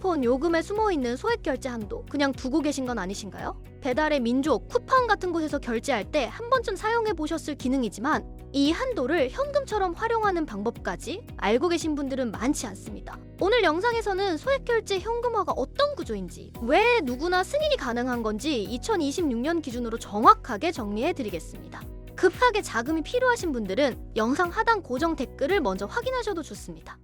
휴대폰 요금에 숨어있는 소액결제 한도 그냥 두고 계신 건 아니신가요? 배달의 민족, 쿠팡 같은 곳에서 결제할 때 한 번쯤 사용해 보셨을 기능이지만 이 한도를 현금처럼 활용하는 방법까지 알고 계신 분들은 많지 않습니다. 오늘 영상에서는 소액결제 현금화가 어떤 구조인지, 왜 누구나 승인이 가능한 건지 2026년 기준으로 정확하게 정리해 드리겠습니다. 급하게 자금이 필요하신 분들은 영상 하단 고정 댓글을 먼저 확인하셔도 좋습니다.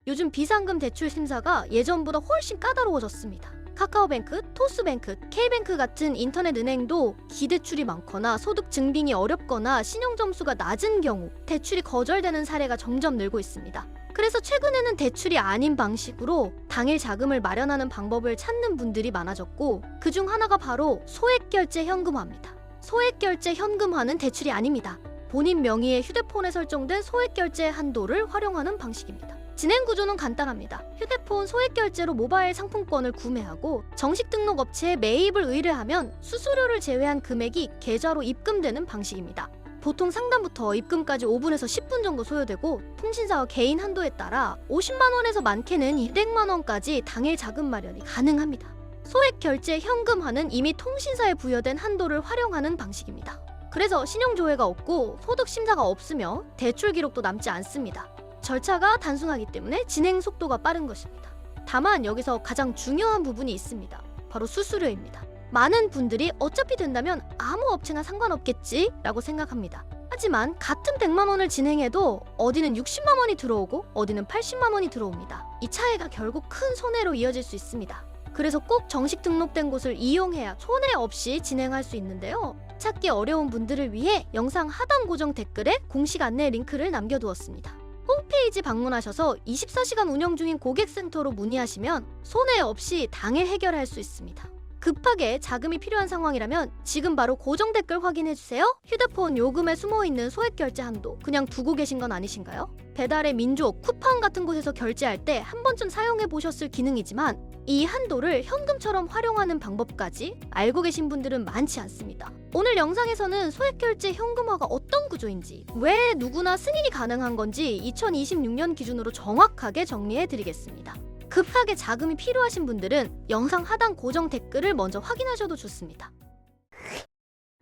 요즘 비상금 대출 심사가 예전보다 훨씬 까다로워졌습니다. 카카오뱅크, 토스뱅크, K뱅크 같은 인터넷 은행도 기대출이 많거나 소득 증빙이 어렵거나 신용 점수가 낮은 경우 대출이 거절되는 사례가 점점 늘고 있습니다. 그래서 최근에는 대출이 아닌 방식으로 당일 자금을 마련하는 방법을 찾는 분들이 많아졌고, 그중 하나가 바로 소액결제 현금화입니다. 소액결제 현금화는 대출이 아닙니다. 본인 명의의 휴대폰에 설정된 소액결제 한도를 활용하는 방식입니다. 진행 구조는 간단합니다. 휴대폰 소액결제로 모바일 상품권을 구매하고 정식 등록 업체에 매입을 의뢰하면 수수료를 제외한 금액이 계좌로 입금되는 방식입니다. 보통 상담부터 입금까지 5분에서 10분 정도 소요되고, 통신사와 개인 한도에 따라 50만 원에서 많게는 200만 원까지 당일 자금 마련이 가능합니다. 소액결제 현금화는 이미 통신사에 부여된 한도를 활용하는 방식입니다. 그래서 신용조회가 없고 소득 심사가 없으며 대출 기록도 남지 않습니다. 절차가 단순하기 때문에 진행 속도가 빠른 것입니다. 다만 여기서 가장 중요한 부분이 있습니다. 바로 수수료입니다. 많은 분들이 어차피 된다면 아무 업체나 상관없겠지 라고 생각합니다. 하지만 같은 100만 원을 진행해도 어디는 60만 원이 들어오고 어디는 80만 원이 들어옵니다. 이 차이가 결국 큰 손해로 이어질 수 있습니다. 그래서 꼭 정식 등록된 곳을 이용해야 손해 없이 진행할 수 있는데요. 찾기 어려운 분들을 위해 영상 하단 고정 댓글에 공식 안내 링크를 남겨두었습니다. 홈페이지 방문하셔서 24시간 운영 중인 고객센터로 문의하시면 손해 없이 당일 해결할 수 있습니다. 급하게 자금이 필요한 상황이라면 지금 바로 고정 댓글 확인해주세요. 휴대폰 요금에 숨어있는 소액결제 한도 그냥 두고 계신 건 아니신가요? 배달의 민족, 쿠팡 같은 곳에서 결제할 때 한 번쯤 사용해 보셨을 기능이지만 이 한도를 현금처럼 활용하는 방법까지 알고 계신 분들은 많지 않습니다. 오늘 영상에서는 소액결제 현금화가 어떤 구조인지, 왜 누구나 승인이 가능한 건지 2026년 기준으로 정확하게 정리해 드리겠습니다. 급하게 자금이 필요하신 분들은 영상 하단 고정 댓글을 먼저 확인하셔도 좋습니다.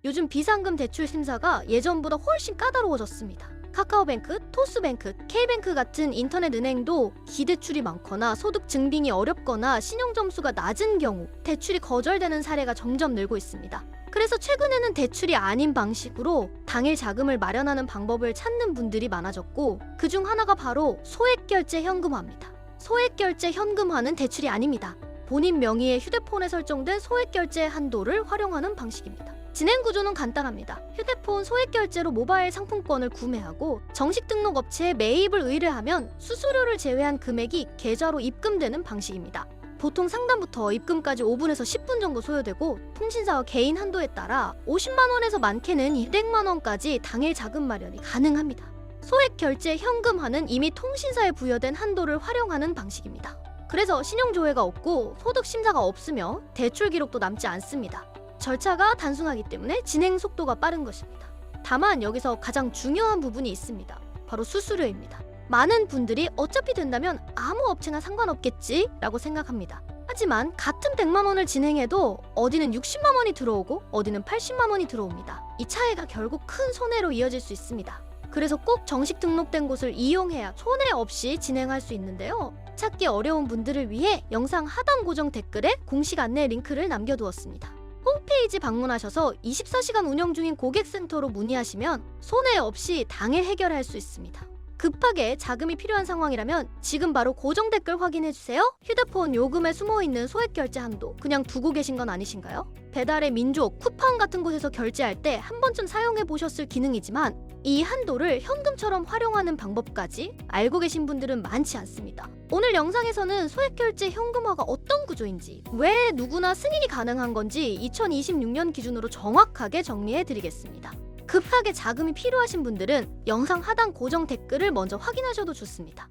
요즘 비상금 대출 심사가 예전보다 훨씬 까다로워졌습니다. 카카오뱅크, 토스뱅크, K뱅크 같은 인터넷 은행도 기대출이 많거나 소득 증빙이 어렵거나 신용 점수가 낮은 경우 대출이 거절되는 사례가 점점 늘고 있습니다. 그래서 최근에는 대출이 아닌 방식으로 당일 자금을 마련하는 방법을 찾는 분들이 많아졌고, 그중 하나가 바로 소액결제 현금화입니다. 소액결제 현금화는 대출이 아닙니다. 본인 명의의 휴대폰에 설정된 소액결제 한도를 활용하는 방식입니다. 진행 구조는 간단합니다. 휴대폰 소액결제로 모바일 상품권을 구매하고 정식 등록 업체에 매입을 의뢰하면 수수료를 제외한 금액이 계좌로 입금되는 방식입니다. 보통 상담부터 입금까지 5분에서 10분 정도 소요되고, 통신사와 개인 한도에 따라 50만 원에서 많게는 200만 원까지 당일 자금 마련이 가능합니다. 소액결제 현금화는 이미 통신사에 부여된 한도를 활용하는 방식입니다. 그래서 신용조회가 없고 소득 심사가 없으며 대출 기록도 남지 않습니다. 절차가 단순하기 때문에 진행 속도가 빠른 것입니다. 다만 여기서 가장 중요한 부분이 있습니다. 바로 수수료입니다. 많은 분들이 어차피 된다면 아무 업체나 상관없겠지 라고 생각합니다. 하지만 같은 100만 원을 진행해도 어디는 60만 원이 들어오고 어디는 80만 원이 들어옵니다. 이 차이가 결국 큰 손해로 이어질 수 있습니다. 그래서 꼭 정식 등록된 곳을 이용해야 손해 없이 진행할 수 있는데요. 찾기 어려운 분들을 위해 영상 하단 고정 댓글에 공식 안내 링크를 남겨두었습니다. 홈페이지 방문하셔서 24시간 운영 중인 고객센터로 문의하시면 손해 없이 당일 해결할 수 있습니다. 급하게 자금이 필요한 상황이라면 지금 바로 고정 댓글 확인해주세요. 휴대폰 요금에 숨어있는 소액결제 한도 그냥 두고 계신 건 아니신가요? 배달의 민족, 쿠팡 같은 곳에서 결제할 때 한 번쯤 사용해 보셨을 기능이지만 이 한도를 현금처럼 활용하는 방법까지 알고 계신 분들은 많지 않습니다. 오늘 영상에서는 소액결제 현금화가 어떤 구조인지, 왜 누구나 승인이 가능한 건지 2026년 기준으로 정확하게 정리해 드리겠습니다. 급하게 자금이 필요하신 분들은 영상 하단 고정 댓글을 먼저 확인하셔도 좋습니다.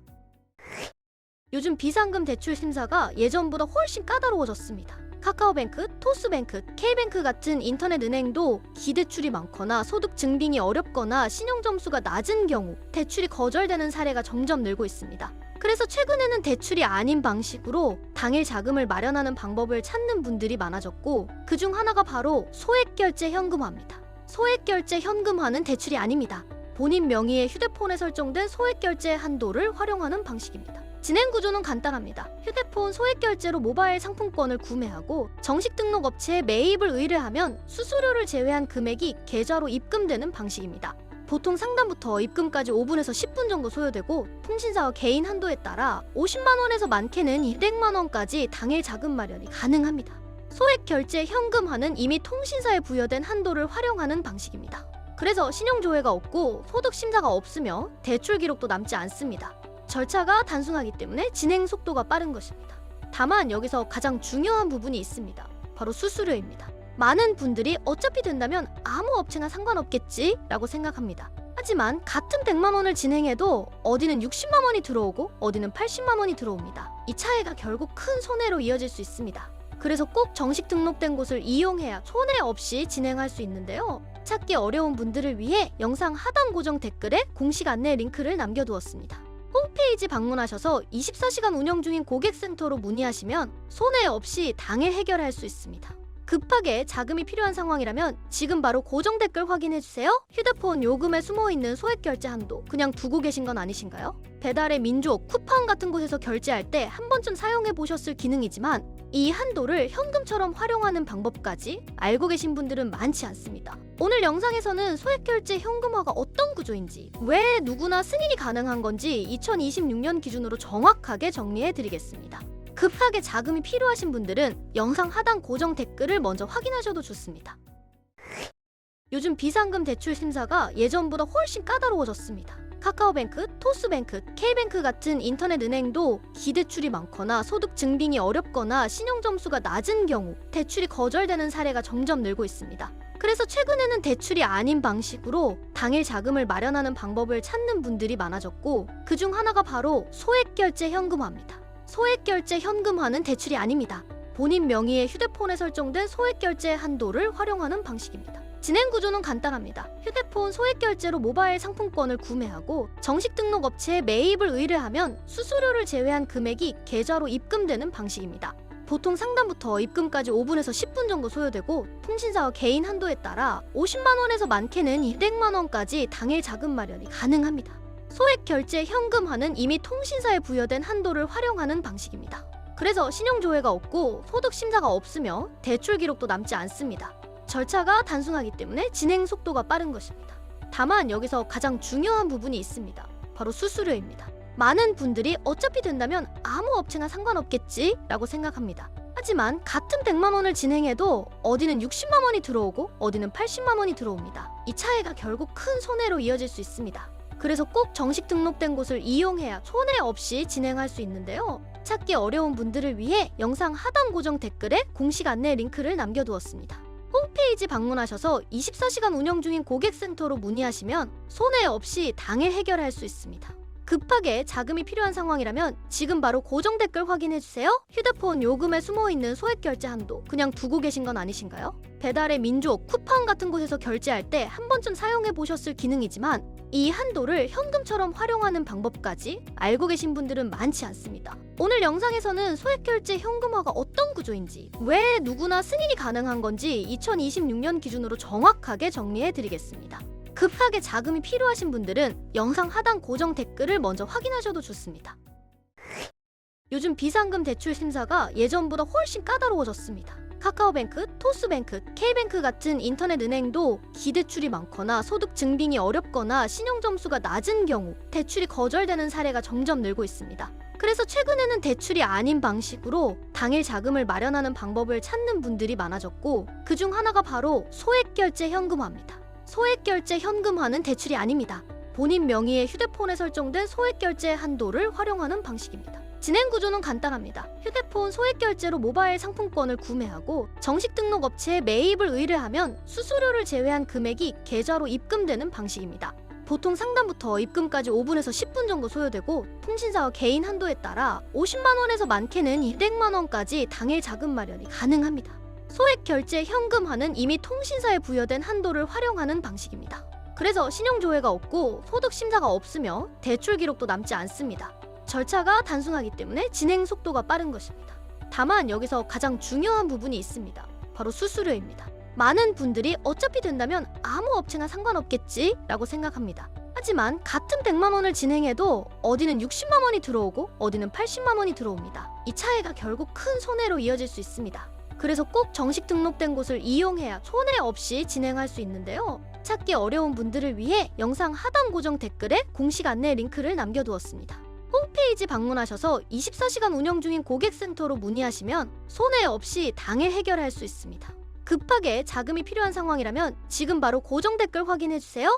요즘 비상금 대출 심사가 예전보다 훨씬 까다로워졌습니다. 카카오뱅크, 토스뱅크, K뱅크 같은 인터넷 은행도 기대출이 많거나 소득 증빙이 어렵거나 신용 점수가 낮은 경우 대출이 거절되는 사례가 점점 늘고 있습니다. 그래서 최근에는 대출이 아닌 방식으로 당일 자금을 마련하는 방법을 찾는 분들이 많아졌고, 그중 하나가 바로 소액결제 현금화입니다. 소액결제 현금화는 대출이 아닙니다. 본인 명의의 휴대폰에 설정된 소액결제 한도를 활용하는 방식입니다. 진행 구조는 간단합니다. 휴대폰 소액결제로 모바일 상품권을 구매하고 정식 등록 업체에 매입을 의뢰하면 수수료를 제외한 금액이 계좌로 입금되는 방식입니다. 보통 상담부터 입금까지 5분에서 10분 정도 소요되고, 통신사와 개인 한도에 따라 50만 원에서 많게는 200만 원까지 당일 자금 마련이 가능합니다. 소액결제 현금화는 이미 통신사에 부여된 한도를 활용하는 방식입니다. 그래서 신용조회가 없고 소득 심사가 없으며 대출 기록도 남지 않습니다. 절차가 단순하기 때문에 진행 속도가 빠른 것입니다. 다만 여기서 가장 중요한 부분이 있습니다. 바로 수수료입니다. 많은 분들이 어차피 된다면 아무 업체나 상관없겠지 라고 생각합니다. 하지만 같은 100만 원을 진행해도 어디는 60만 원이 들어오고 어디는 80만 원이 들어옵니다. 이 차이가 결국 큰 손해로 이어질 수 있습니다. 그래서 꼭 정식 등록된 곳을 이용해야 손해 없이 진행할 수 있는데요. 찾기 어려운 분들을 위해 영상 하단 고정 댓글에 공식 안내 링크를 남겨두었습니다. 홈페이지 방문하셔서 24시간 운영 중인 고객센터로 문의하시면 손해 없이 당일 해결할 수 있습니다. 급하게 자금이 필요한 상황이라면 지금 바로 고정 댓글 확인해주세요. 휴대폰 요금에 숨어있는 소액결제 한도 그냥 두고 계신 건 아니신가요? 배달의 민족, 쿠팡 같은 곳에서 결제할 때 한 번쯤 사용해보셨을 기능이지만 이 한도를 현금처럼 활용하는 방법까지 알고 계신 분들은 많지 않습니다. 오늘 영상에서는 소액결제 현금화가 어떤 구조인지, 왜 누구나 승인이 가능한 건지 2026년 기준으로 정확하게 정리해드리겠습니다. 급하게 자금이 필요하신 분들은 영상 하단 고정 댓글을 먼저 확인하셔도 좋습니다. 요즘 비상금 대출 심사가 예전보다 훨씬 까다로워졌습니다. 카카오뱅크, 토스뱅크, K뱅크 같은 인터넷 은행도 기대출이 많거나 소득 증빙이 어렵거나 신용 점수가 낮은 경우 대출이 거절되는 사례가 점점 늘고 있습니다. 그래서 최근에는 대출이 아닌 방식으로 당일 자금을 마련하는 방법을 찾는 분들이 많아졌고, 그중 하나가 바로 소액결제 현금화입니다. 소액결제 현금화는 대출이 아닙니다. 본인 명의의 휴대폰에 설정된 소액결제 한도를 활용하는 방식입니다. 진행 구조는 간단합니다. 휴대폰 소액결제로 모바일 상품권을 구매하고 정식 등록 업체에 매입을 의뢰하면 수수료를 제외한 금액이 계좌로 입금되는 방식입니다. 보통 상담부터 입금까지 5분에서 10분 정도 소요되고, 통신사와 개인 한도에 따라 50만 원에서 많게는 200만 원까지 당일 자금 마련이 가능합니다. 소액결제 현금화는 이미 통신사에 부여된 한도를 활용하는 방식입니다. 그래서 신용조회가 없고 소득 심사가 없으며 대출 기록도 남지 않습니다. 절차가 단순하기 때문에 진행 속도가 빠른 것입니다. 다만 여기서 가장 중요한 부분이 있습니다. 바로 수수료입니다. 많은 분들이 어차피 된다면 아무 업체나 상관없겠지 라고 생각합니다. 하지만 같은 100만 원을 진행해도 어디는 60만 원이 들어오고 어디는 80만 원이 들어옵니다. 이 차이가 결국 큰 손해로 이어질 수 있습니다. 그래서 꼭 정식 등록된 곳을 이용해야 손해 없이 진행할 수 있는데요. 찾기 어려운 분들을 위해 영상 하단 고정 댓글에 공식 안내 링크를 남겨두었습니다. 홈페이지 방문하셔서 24시간 운영 중인 고객센터로 문의하시면 손해 없이 당일 해결할 수 있습니다. 급하게 자금이 필요한 상황이라면 지금 바로 고정 댓글 확인해주세요. 휴대폰 요금에 숨어있는 소액결제 한도 그냥 두고 계신 건 아니신가요? 배달의 민족, 쿠팡 같은 곳에서 결제할 때 한 번쯤 사용해보셨을 기능이지만 이 한도를 현금처럼 활용하는 방법까지 알고 계신 분들은 많지 않습니다. 오늘 영상에서는 소액결제 현금화가 어떤 구조인지, 왜 누구나 승인이 가능한 건지 2026년 기준으로 정확하게 정리해드리겠습니다. 급하게 자금이 필요하신 분들은 영상 하단 고정 댓글을 먼저 확인하셔도 좋습니다. 요즘 비상금 대출 심사가 예전보다 훨씬 까다로워졌습니다. 카카오뱅크, 토스뱅크, K뱅크 같은 인터넷 은행도 기대출이 많거나 소득 증빙이 어렵거나 신용 점수가 낮은 경우 대출이 거절되는 사례가 점점 늘고 있습니다. 그래서 최근에는 대출이 아닌 방식으로 당일 자금을 마련하는 방법을 찾는 분들이 많아졌고, 그중 하나가 바로 소액결제 현금화입니다. 소액결제 현금화는 대출이 아닙니다. 본인 명의의 휴대폰에 설정된 소액결제 한도를 활용하는 방식입니다. 진행 구조는 간단합니다. 휴대폰 소액결제로 모바일 상품권을 구매하고 정식 등록 업체에 매입을 의뢰하면 수수료를 제외한 금액이 계좌로 입금되는 방식입니다. 보통 상담부터 입금까지 5분에서 10분 정도 소요되고, 통신사와 개인 한도에 따라 50만 원에서 많게는 200만 원까지 당일 자금 마련이 가능합니다. 소액결제 현금화는 이미 통신사에 부여된 한도를 활용하는 방식입니다. 그래서 신용조회가 없고 소득 심사가 없으며 대출 기록도 남지 않습니다. 절차가 단순하기 때문에 진행 속도가 빠른 것입니다. 다만 여기서 가장 중요한 부분이 있습니다. 바로 수수료입니다. 많은 분들이 어차피 된다면 아무 업체나 상관없겠지 라고 생각합니다. 하지만 같은 100만 원을 진행해도 어디는 60만 원이 들어오고 어디는 80만 원이 들어옵니다. 이 차이가 결국 큰 손해로 이어질 수 있습니다. 그래서 꼭 정식 등록된 곳을 이용해야 손해 없이 진행할 수 있는데요. 찾기 어려운 분들을 위해 영상 하단 고정 댓글에 공식 안내 링크를 남겨두었습니다. 홈페이지 방문하셔서 24시간 운영 중인 고객센터로 문의하시면 손해 없이 당일 해결할 수 있습니다. 급하게 자금이 필요한 상황이라면 지금 바로 고정 댓글 확인해주세요.